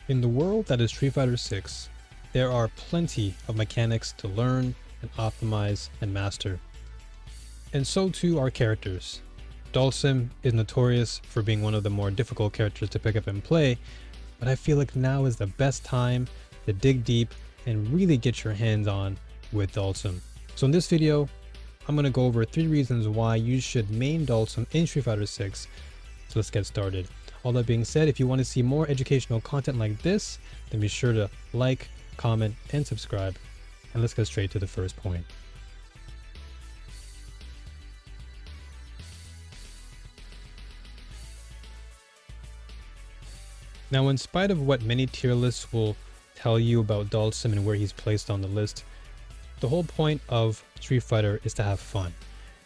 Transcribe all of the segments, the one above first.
In the world that is Street Fighter 6, there are plenty of mechanics to learn and optimize and master. And so too are characters. Dhalsim is notorious for being one of the more difficult characters to pick up and play, but I feel like now is the best time to dig deep and really get your hands on with Dhalsim. So in this video, I'm going to go over 3 reasons why you should main Dhalsim in Street Fighter 6. So let's get started. All that being said, if you want to see more educational content like this, then be sure to like, comment, and subscribe. And let's get straight to the first point. Now, in spite of what many tier lists will tell you about Dhalsim and where he's placed on the list, the whole point of Street Fighter is to have fun.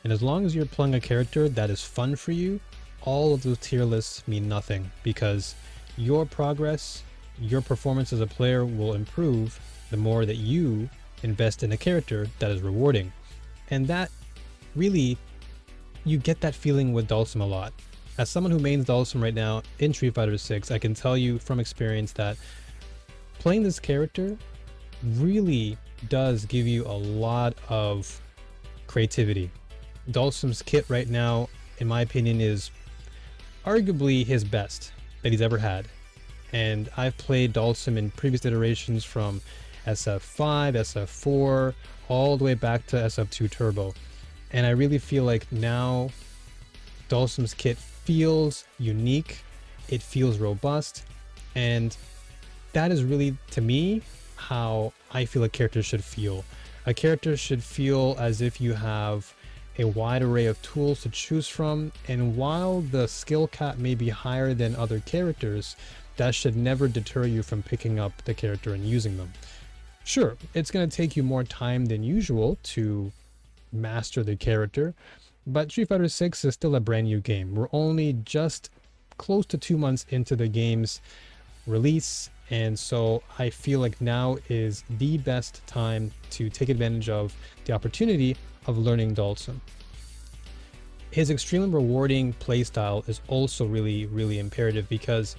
And as long as you're playing a character that is fun for you, all of those tier lists mean nothing, because your progress, your performance as a player will improve the more that you invest in a character that is rewarding. And that really, you get that feeling with Dhalsim a lot. As someone who mains Dhalsim right now in Street Fighter 6, I can tell you from experience that playing this character really does give you a lot of creativity. Dhalsim's kit right now, in my opinion, is arguably his best that he's ever had. And I've played Dhalsim in previous iterations from SF5, SF4, all the way back to SF2 Turbo. And I really feel like now Dhalsim's kit feels unique, it feels robust, and that is really, to me, how I feel a character should feel. A character should feel as if you have a wide array of tools to choose from, and while the skill cap may be higher than other characters, that should never deter you from picking up the character and using them. Sure, it's going to take you more time than usual to master the character, but Street Fighter 6 is still a brand new game. We're only just close to 2 months into the game's release, and so I feel like now is the best time to take advantage of the opportunity of learning Dhalsim. His extremely rewarding playstyle is also really imperative, because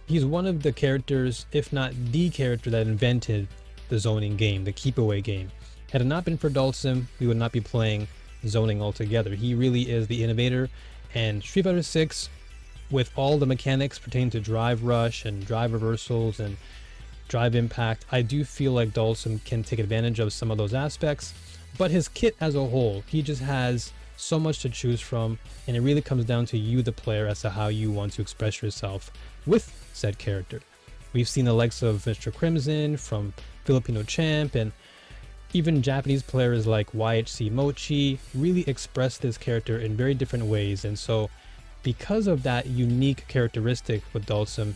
he's one of the characters, if not the character, that invented the zoning game, the keep away game. Had it not been for Dhalsim, we would not be playing zoning altogether. He really is the innovator, and Street Fighter 6, with all the mechanics pertaining to drive rush and drive reversals and drive impact, I do feel like Dhalsim can take advantage of some of those aspects. But his kit as a whole, he just has so much to choose from, and it really comes down to you, the player, as to how you want to express yourself with said character. We've seen the likes of Mr. Crimson from Filipino Champ, and even Japanese players like YHC Mochi really express this character in very different ways. And so because of that unique characteristic with Dhalsim,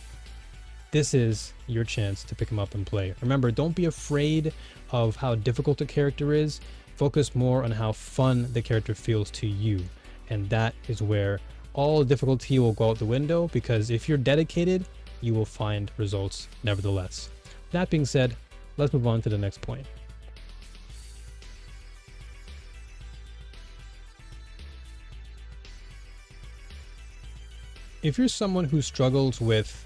this is your chance to pick him up and play. Remember, don't be afraid of how difficult a character is. Focus more on how fun the character feels to you. And that is where all difficulty will go out the window, because if you're dedicated, you will find results nevertheless. That being said, let's move on to the next point. If you're someone who struggles with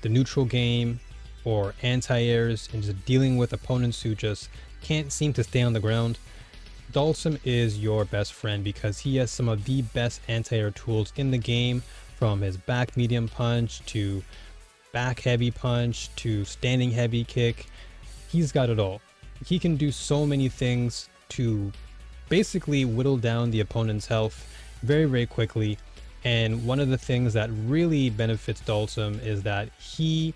the neutral game or anti-airs and just dealing with opponents who just can't seem to stay on the ground, Dhalsim is your best friend, because he has some of the best anti-air tools in the game, from his back medium punch to back heavy punch to standing heavy kick. He's got it all. He can do so many things to basically whittle down the opponent's health very quickly. And one of the things that really benefits Dhalsim is that he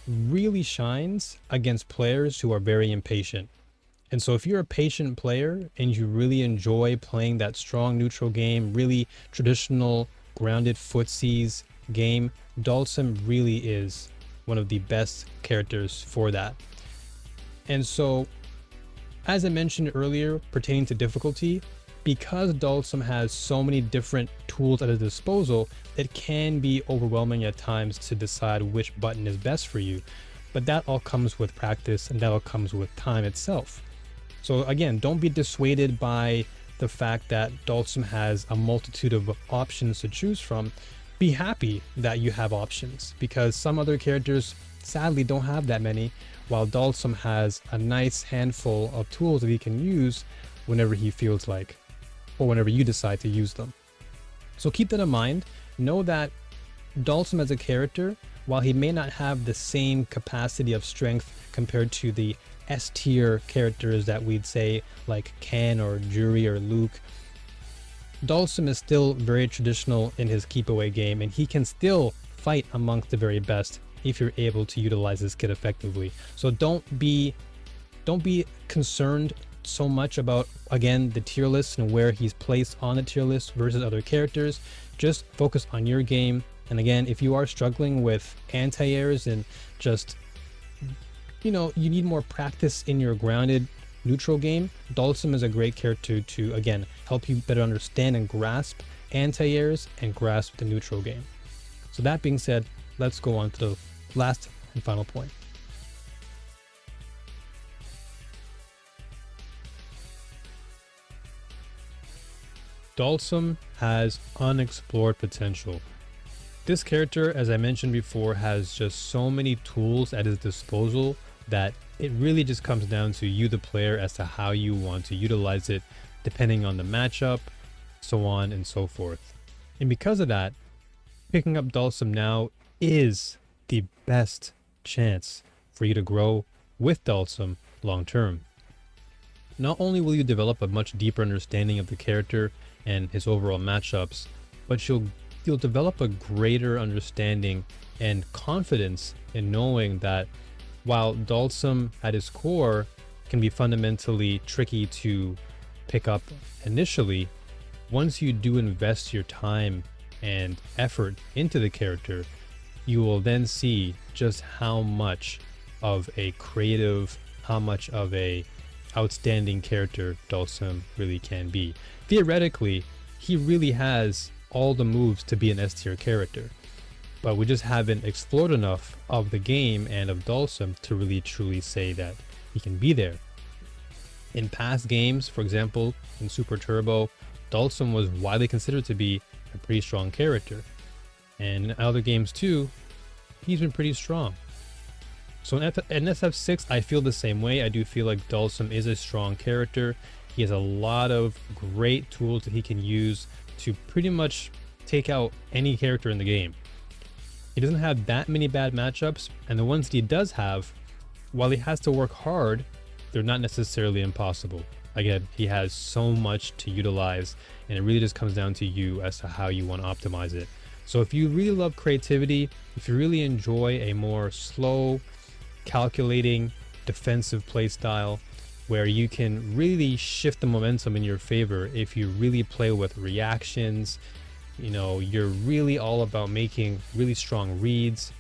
really shines against players who are very impatient. And so if you're a patient player and you really enjoy playing that strong neutral game, really traditional grounded footsies game, Dhalsim really is one of the best characters for that. And so, as I mentioned earlier, pertaining to difficulty, because Dhalsim has so many different tools at his disposal, it can be overwhelming at times to decide which button is best for you. But that all comes with practice, and that all comes with time itself. So again, don't be dissuaded by the fact that Dhalsim has a multitude of options to choose from. be happy that you have options, because some other characters sadly don't have that many, while Dhalsim has a nice handful of tools that he can use whenever he feels like, or whenever you decide to use them. So keep that in mind. Know that Dhalsim as a character, while he may not have the same capacity of strength compared to the S tier characters that we'd say like Ken or Jury or Luke, Dhalsim is still very traditional in his keep away game, and he can still fight amongst the very best if you're able to utilize this kit effectively. So don't be concerned so much about, again, the tier list and where he's placed on the tier list versus other characters. Just focus on your game. And again, if you are struggling with anti-airs and just, you need more practice in your grounded neutral game, Dhalsim is a great character to, again, help you better understand and grasp anti-airs and grasp the neutral game. So that being said, let's go on to the last and final point. Dhalsim has unexplored potential. This character, as I mentioned before, has just so many tools at his disposal that it really just comes down to you, the player, as to how you want to utilize it, depending on the matchup, so on and so forth. And because of that, picking up Dhalsim now is the best chance for you to grow with Dhalsim long term. Not only will you develop a much deeper understanding of the character and his overall matchups, but you'll develop a greater understanding and confidence in knowing that while Dhalsim at his core can be fundamentally tricky to pick up initially, once you do invest your time and effort into the character, you will then see just how much of a creative, how much of a outstanding character Dhalsim really can be. Theoretically, he really has all the moves to be an S tier character, but we just haven't explored enough of the game and of Dhalsim to really truly say that he can be there. In past games, for example, in Super Turbo, Dhalsim was widely considered to be a pretty strong character, and in other games too, he's been pretty strong. So in SF6, I feel the same way. I do feel like Dhalsim is a strong character. He has a lot of great tools that he can use to pretty much take out any character in the game. He doesn't have that many bad matchups, and the ones that he does have, while he has to work hard, they're not necessarily impossible. Again, he has so much to utilize, and it really just comes down to you as to how you want to optimize it. So if you really love creativity, if you really enjoy a more slow, calculating, defensive playstyle, where you can really shift the momentum in your favor if you really play with reactions, you're really all about making really strong reads,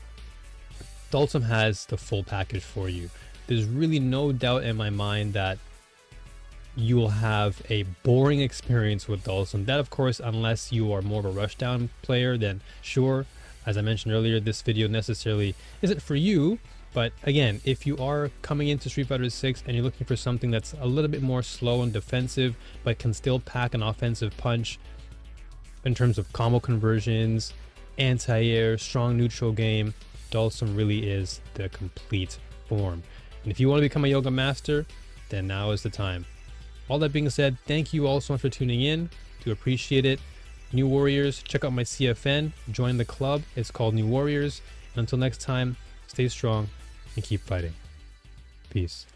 Dhalsim has the full package for you. There's really no doubt in my mind that you will have a boring experience with Dhalsim. That, of course, unless you are more of a rushdown player, then sure, as I mentioned earlier, this video necessarily isn't for you. But again, if you are coming into Street Fighter 6 and you're looking for something that's a little bit more slow and defensive, but can still pack an offensive punch in terms of combo conversions, anti-air, strong neutral game, Dhalsim really is the complete form. And if you want to become a yoga master, then now is the time. All that being said, thank you all so much for tuning in. Do appreciate it. New Warriors, check out my CFN, join the club. It's called New Warriors. And until next time, stay strong and keep fighting. Peace.